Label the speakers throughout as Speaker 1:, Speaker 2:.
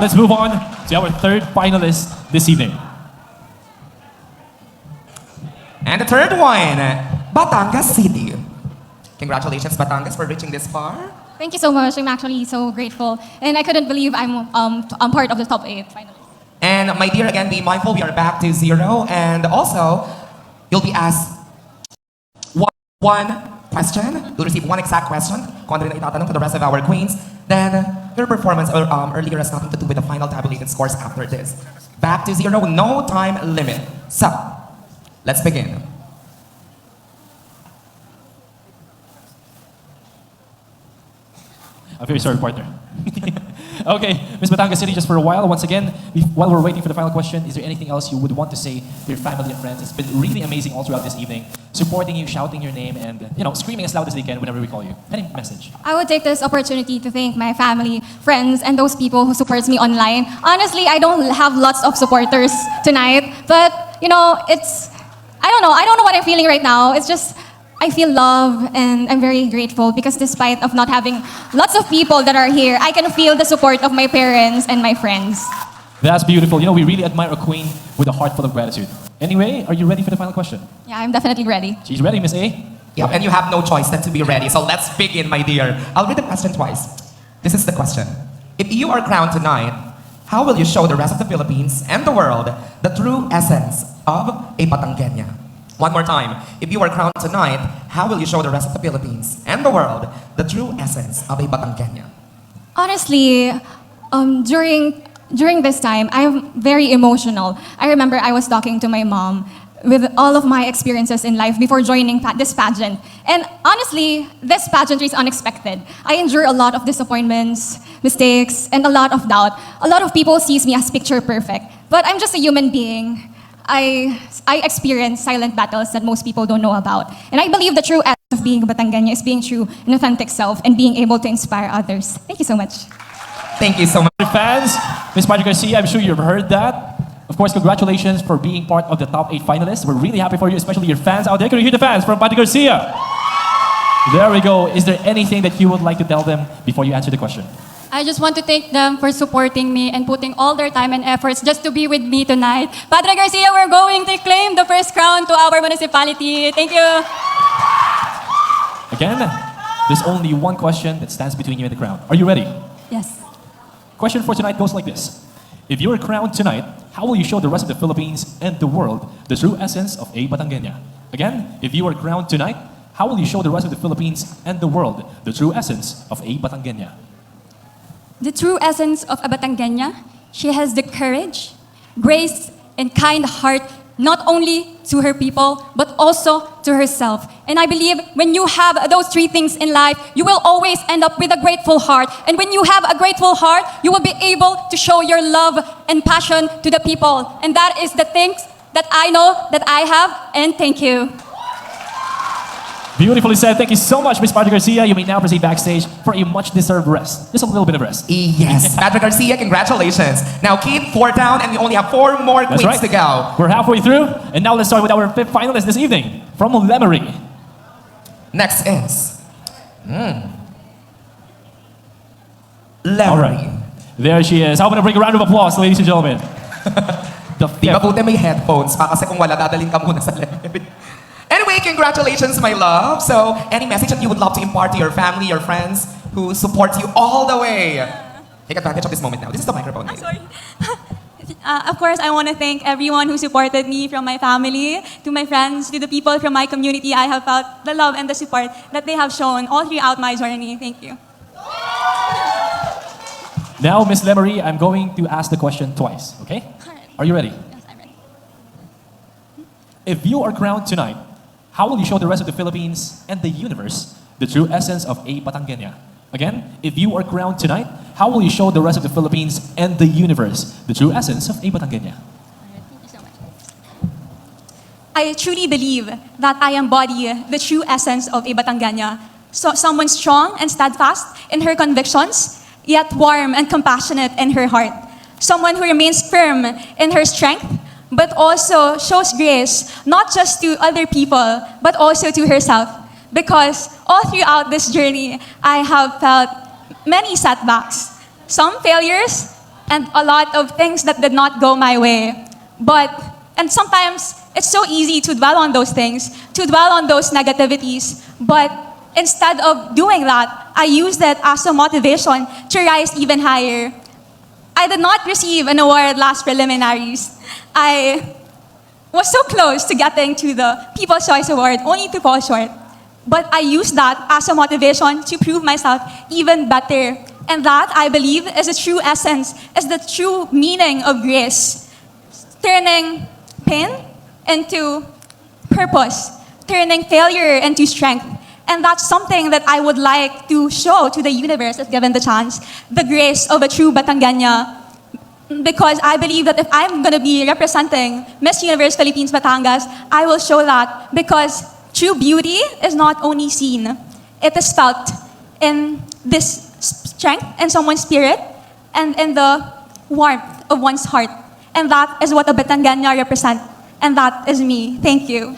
Speaker 1: let's move on to our third finalist this evening.
Speaker 2: And the third one, Batangas City. Congratulations, Batangas, for reaching this far.
Speaker 3: Thank you so much. I'm actually so grateful. And I couldn't believe I'm part of the top 8 finalists.
Speaker 2: And my dear, again, be mindful, we are back to 0. And also, you'll be asked one question. You'll receive one exact question. Kung ano rin itatanong to the rest of our queens. Then, your performance earlier has nothing to do with the final tabulated scores after this. Back to 0, no time limit. So, let's begin.
Speaker 1: I'm very sorry, partner. Okay, Miss Batangas City, just for a while, once again, while we're waiting for the final question, is there anything else you would want to say to your family and friends? It's been really amazing all throughout this evening, supporting you, shouting your name, and screaming as loud as they can whenever we call you. Any message?
Speaker 3: I would take this opportunity to thank my family, friends, and those people who supports me online. Honestly, I don't have lots of supporters tonight, but I don't know what I'm feeling right now. It's just I feel love and I'm very grateful because despite of not having lots of people that are here, I can feel the support of my parents and my friends.
Speaker 1: That's beautiful. We really admire a queen with a heart full of gratitude. Anyway, are you ready for the final question?
Speaker 3: Yeah, I'm definitely ready.
Speaker 1: She's ready, Miss A.
Speaker 2: Yeah, and you have no choice than to be ready. So let's begin, my dear. I'll read the question twice. This is the question. If you are crowned tonight, how will you show the rest of the Philippines and the world the true essence of a Batangueña? One more time. If you are crowned tonight, how will you show the rest of the Philippines and the world the true essence of a Batangueña?
Speaker 3: Honestly, during this time, I'm very emotional. I remember I was talking to my mom with all of my experiences in life before joining this pageant. And honestly, this pageantry is unexpected. I endure a lot of disappointments, mistakes, and a lot of doubt. A lot of people sees me as picture perfect, but I'm just a human being. I experience silent battles that most people don't know about. And I believe the true essence of being a Batangueña is being true and authentic self and being able to inspire others. Thank you so much.
Speaker 2: Thank you so much.
Speaker 1: Fans, Miss Patrick Garcia, I'm sure you've heard that. Of course, congratulations for being part of the top 8 finalists. We're really happy for you, especially your fans out there. Can you hear the fans from Patrick Garcia? There we go. Is there anything that you would like to tell them before you answer the question?
Speaker 4: I just want to thank them for supporting me and putting all their time and efforts just to be with me tonight. Padre Garcia, we're going to claim the first crown to our municipality. Thank you.
Speaker 1: Again, there's only one question that stands between you and the crown. Are you ready?
Speaker 4: Yes.
Speaker 1: Question for tonight goes like this. If you are crowned tonight, how will you show the rest of the Philippines and the world the true essence of a Batangueña? Again, if you are crowned tonight, how will you show the rest of the Philippines and the world the true essence of a Batangueña?
Speaker 4: The true essence of a Batangueña, she has the courage, grace, and kind heart, not only to her people, but also to herself. And I believe when you have those 3 things in life, you will always end up with a grateful heart. And when you have a grateful heart, you will be able to show your love and passion to the people. And that is the things that I know that I have, and thank you.
Speaker 1: Beautifully said. Thank you so much, Miss Patrick Garcia. You may now proceed backstage for a much-deserved rest. Just a little bit of rest.
Speaker 2: Yes, Patrick Garcia, congratulations. Now keep 4 down and we only have 4 more queens to go.
Speaker 1: We're halfway through, and now let's start with our 5th finalist this evening from Lemery.
Speaker 2: Next is Lemery.
Speaker 1: All right. There she is. How about a big round of applause, ladies and gentlemen?
Speaker 2: Di ba buti may headphones pa kasi kung wala, dadalhin ka muna sa Lemery. Anyway, congratulations, my love. So, any message that you would love to impart to your family, your friends, who support you all the way? Take advantage of this moment now. This is the microphone.
Speaker 4: Sorry. Of course, I want to thank everyone who supported me, from my family, to my friends, to the people from my community. I have felt the love and the support that they have shown all throughout my journey. Thank you.
Speaker 1: Now, Miss Lemery, I'm going to ask the question twice, okay? Are you ready?
Speaker 4: Yes, I'm ready.
Speaker 1: If you are crowned tonight, how will you show the rest of the Philippines and the universe the true essence of a Batangueña? Again, if you are crowned tonight, how will you show the rest of the Philippines and the universe the true essence of a Batangueña?
Speaker 4: Thank you so much. I truly believe that I embody the true essence of a Batangueña. So, someone strong and steadfast in her convictions, yet warm and compassionate in her heart. Someone who remains firm in her strength, but also shows grace, not just to other people, but also to herself. Because all throughout this journey, I have felt many setbacks, some failures, and a lot of things that did not go my way. And sometimes it's so easy to dwell on those things, to dwell on those negativities, but instead of doing that, I used it as a motivation to rise even higher. I did not receive an award last preliminaries. I was so close to getting to the People's Choice Award, only to fall short. But I used that as a motivation to prove myself even better. And that, I believe, is the true essence, is the true meaning of grace. Turning pain into purpose, turning failure into strength. And that's something that I would like to show to the universe if given the chance, the grace of a true Batangueña. Because I believe that if I'm going to be representing Miss Universe Philippines Batangas, I will show that because true beauty is not only seen, it is felt in this strength in someone's spirit and in the warmth of one's heart. And that is what a Batangueña represents. And that is me. Thank you.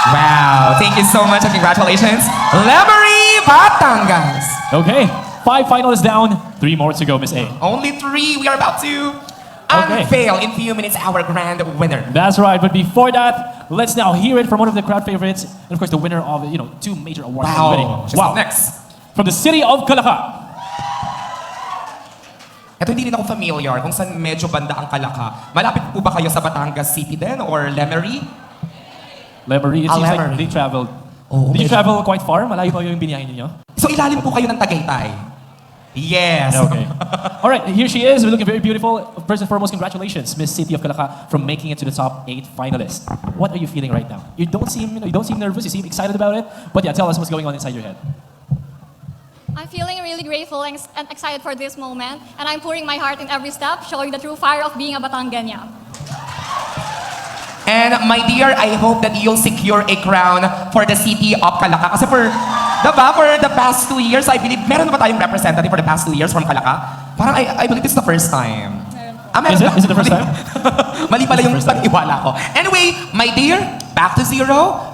Speaker 2: Wow, thank you so much and congratulations. Lemery Batangas.
Speaker 1: Okay, 5 finalists down, 3 more to go, Miss A.
Speaker 2: Only 3, we are about to unveil in few minutes our grand winner.
Speaker 1: That's right, but before that, let's now hear it from one of the crowd favorites, and of course the winner of 2 major awards.
Speaker 2: Wow, she's up next.
Speaker 1: From the city of Calaca.
Speaker 2: Ito hindi rin ako familiar kung saan medyo banda ang Calaca. Malapit po ba kayo sa Batangas City din or Lemery?
Speaker 1: Lemery, it seems like they traveled.
Speaker 2: Oh,
Speaker 1: Did you travel quite far? Malayo pa yung biniyahin ninyo?
Speaker 2: So ilalim po kayo ng Tagaytay? Yes.
Speaker 1: Okay. All right, here she is. We're looking very beautiful. First and foremost, congratulations, Miss City of Calaca, from making it to the top 8 finalists. What are you feeling right now? You don't seem nervous. You seem excited about it. But yeah, tell us what's going on inside your head.
Speaker 3: I'm feeling really grateful and excited for this moment, and I'm pouring my heart in every step, showing the true fire of being a Batangueña.
Speaker 2: And my dear, I hope that you'll secure a crown for the city of Calaca. Kasi for the past 2 years, I believe, meron na ba tayong representative for the past 2 years from Calaca? Parang I believe it's the first time.
Speaker 1: Is it the first time?
Speaker 2: Mali pala yung pag-iwala ko. Anyway, my dear, back to 0.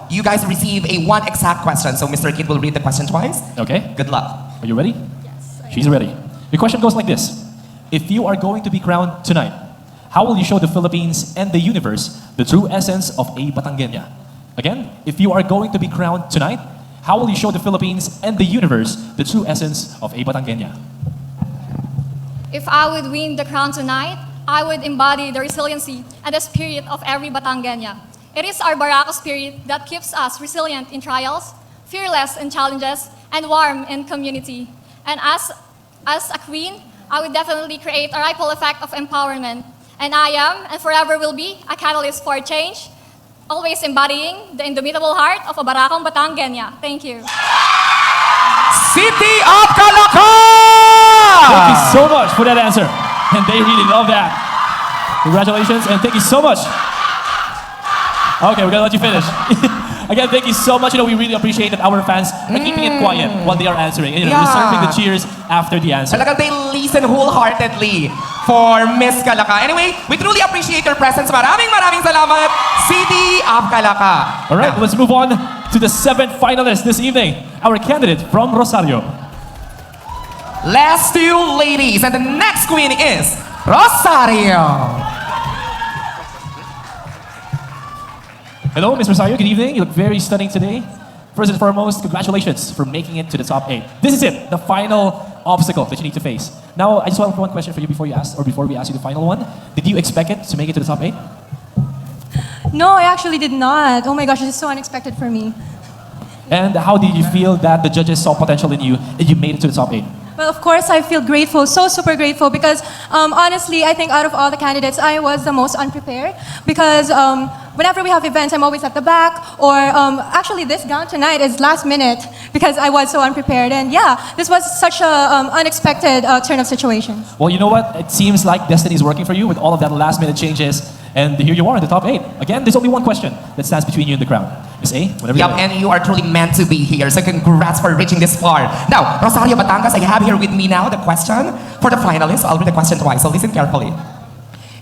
Speaker 2: You guys receive a 1 exact question. So Mr. Kid will read the question twice.
Speaker 1: Okay.
Speaker 2: Good luck.
Speaker 1: Are you ready?
Speaker 3: Yes.
Speaker 1: She's ready. Your question goes like this. If you are going to be crowned tonight, how will you show the Philippines and the universe the true essence of a Batangueña? Again, if you are going to be crowned tonight, how will you show the Philippines and the universe the true essence of a Batangueña?
Speaker 3: If I would win the crown tonight, I would embody the resiliency and the spirit of every Batangueña. It is our Barako spirit that keeps us resilient in trials, fearless in challenges, and warm in community. And as a queen, I would definitely create a ripple effect of empowerment. And I am, and forever will be, a catalyst for change, always embodying the indomitable heart of a Barakong Batangueña. Thank you.
Speaker 2: City of Calaca!
Speaker 1: Thank you so much for that answer. And they really love that. Congratulations, and thank you so much. Okay, we're gonna let you finish. Again, thank you so much. We really appreciate that our fans are keeping it quiet while they are answering. And, reserving the cheers after the answer.
Speaker 2: Talagang they listen wholeheartedly for Miss Calaca. Anyway, we truly appreciate your presence. Maraming salamat, City of Calaca.
Speaker 1: All right, let's move on to the 7th finalist this evening. Our candidate from Rosario.
Speaker 2: Last 2 ladies, and the next queen is Rosario.
Speaker 1: Hello, Ms. Rosario. Good evening. You look very stunning today. First and foremost, congratulations for making it to the top 8. This is it, the final obstacle that you need to face. Now, I just have one question for you before we ask you the final one. Did you expect it to make it to the top 8?
Speaker 5: No, I actually did not. Oh my gosh, this is so unexpected for me.
Speaker 1: And how did you feel that the judges saw potential in you and you made it to the top 8?
Speaker 5: Well, of course, I feel grateful, so super grateful, because honestly, I think out of all the candidates, I was the most unprepared. Because whenever we have events, I'm always at the back. Or actually, this gown tonight is last minute because I was so unprepared. And yeah, this was such an unexpected turn of situations.
Speaker 1: Well, you know what? It seems like destiny is working for you with all of that last minute changes. And here you are in the top 8. Again, there's only one question that stands between you and the crown. Miss A, whatever
Speaker 2: Yep, and you are truly meant to be here. So congrats for reaching this far. Now, Rosario Batangas, I have here with me now the question for the finalists. I'll read the question twice, so listen carefully.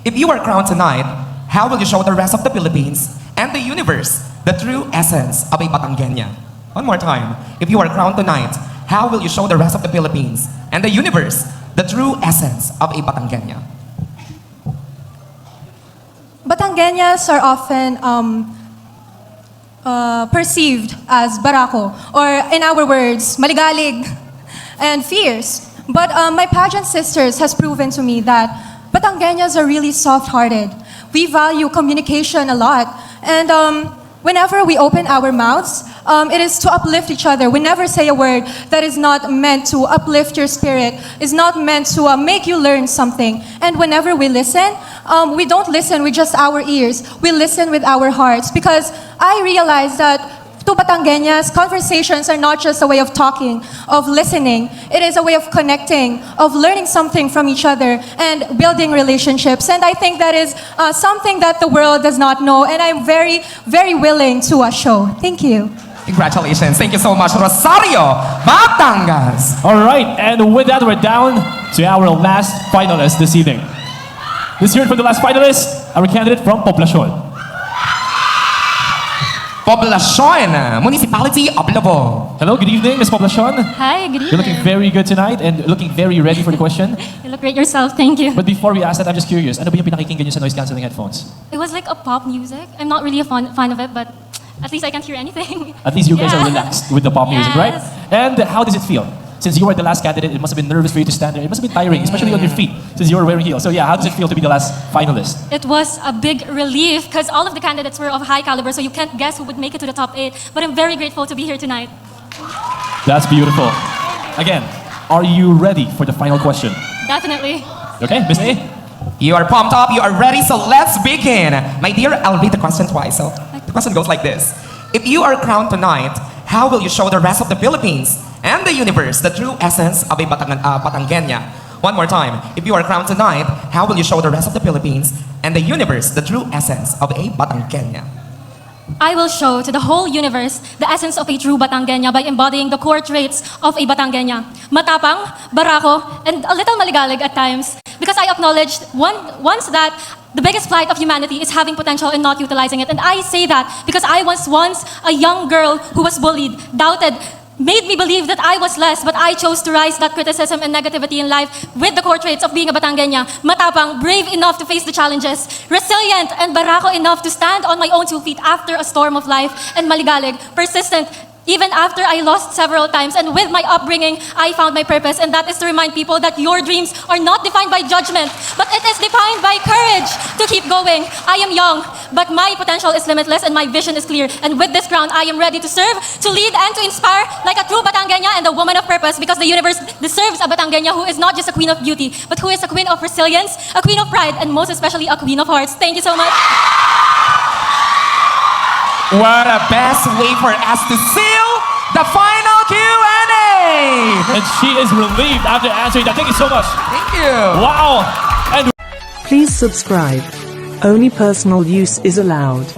Speaker 2: If you are crowned tonight, how will you show the rest of the Philippines and the universe the true essence of a Batangueña? One more time. If you are crowned tonight, how will you show the rest of the Philippines and the universe the true essence of a Batangueña?
Speaker 5: Batangueñas are often perceived as barako, or in our words, maligalig and fierce. But my pageant sisters has proven to me that Batangueñas are really soft-hearted. We value communication a lot, and whenever we open our mouths, it is to uplift each other. We never say a word that is not meant to uplift your spirit, is not meant to make you learn something. And whenever we listen, we don't listen with just our ears. We listen with our hearts, because I realize that to Batangueñas, conversations are not just a way of talking, of listening. It is a way of connecting, of learning something from each other, and building relationships. And I think that is something that the world does not know, and I'm very, very willing to show. Thank you.
Speaker 2: Congratulations. Thank you so much, Rosario, Batangas.
Speaker 1: All right, and with that, we're down to our last finalist this evening. This year for the last finalist, our candidate from Poblacion.
Speaker 2: Poblacion, Municipality of Lobo.
Speaker 1: Hello, good evening, Ms. Poblacion.
Speaker 4: Hi, good evening.
Speaker 1: You're looking very good tonight and looking very ready for the question.
Speaker 4: You look great yourself, thank you.
Speaker 1: But before we ask that, I'm just curious, ano ba yung pinakikinggan nyo sa noise-cancelling headphones?
Speaker 4: It was like a pop music. I'm not really a fan of it, but at least I can't hear anything.
Speaker 1: At least you guys are
Speaker 4: Yeah.
Speaker 1: relaxed with the pop music, right?
Speaker 4: Yes.
Speaker 1: And how does it feel? Since you were the last candidate, it must have been nervous for you to stand there. It must have been tiring, especially on your feet, since you were wearing heels. So yeah, how does it feel to be the last finalist?
Speaker 4: It was a big relief because all of the candidates were of high caliber, so you can't guess who would make it to the top 8. But I'm very grateful to be here tonight.
Speaker 1: That's beautiful. Again, are you ready for the final question?
Speaker 4: Definitely.
Speaker 1: Okay, Miss A?
Speaker 2: You are pumped up, you are ready, so let's begin. My dear, I'll read the question twice. So the question goes like this. If you are crowned tonight, how will you show the rest of the Philippines and the universe the true essence of a Batangueña? One more time. If you are crowned tonight, how will you show the rest of the Philippines and the universe the true essence of a Batangueña?
Speaker 4: I will show to the whole universe the essence of a true Batangueña by embodying the core traits of a Batangueña. Matapang, barako, and a little maligalig at times. Because I acknowledged once that the biggest plight of humanity is having potential and not utilizing it. And I say that because I was once a young girl who was bullied, doubted, made me believe that I was less, but I chose to rise that criticism and negativity in life with the core traits of being a Batangueña. Matapang, brave enough to face the challenges, resilient and barako enough to stand on my own 2 feet after a storm of life, and maligalig, persistent, even after I lost several times. And with my upbringing, I found my purpose, and that is to remind people that your dreams are not defined by judgment, but it is defined by courage to keep going. I am young, but my potential is limitless and my vision is clear. And with this crown, I am ready to serve, to lead, and to inspire like a true Batangueña and a woman of purpose, because the universe deserves a Batangueña who is not just a queen of beauty, but who is a queen of resilience, a queen of pride, and most especially a queen of hearts. Thank you so much.
Speaker 2: What a best way for us to seal the final Q&A!
Speaker 1: And she is relieved after answering that. Thank you so much.
Speaker 2: Thank you.
Speaker 1: Wow. And
Speaker 6: Please subscribe. Only personal use is allowed.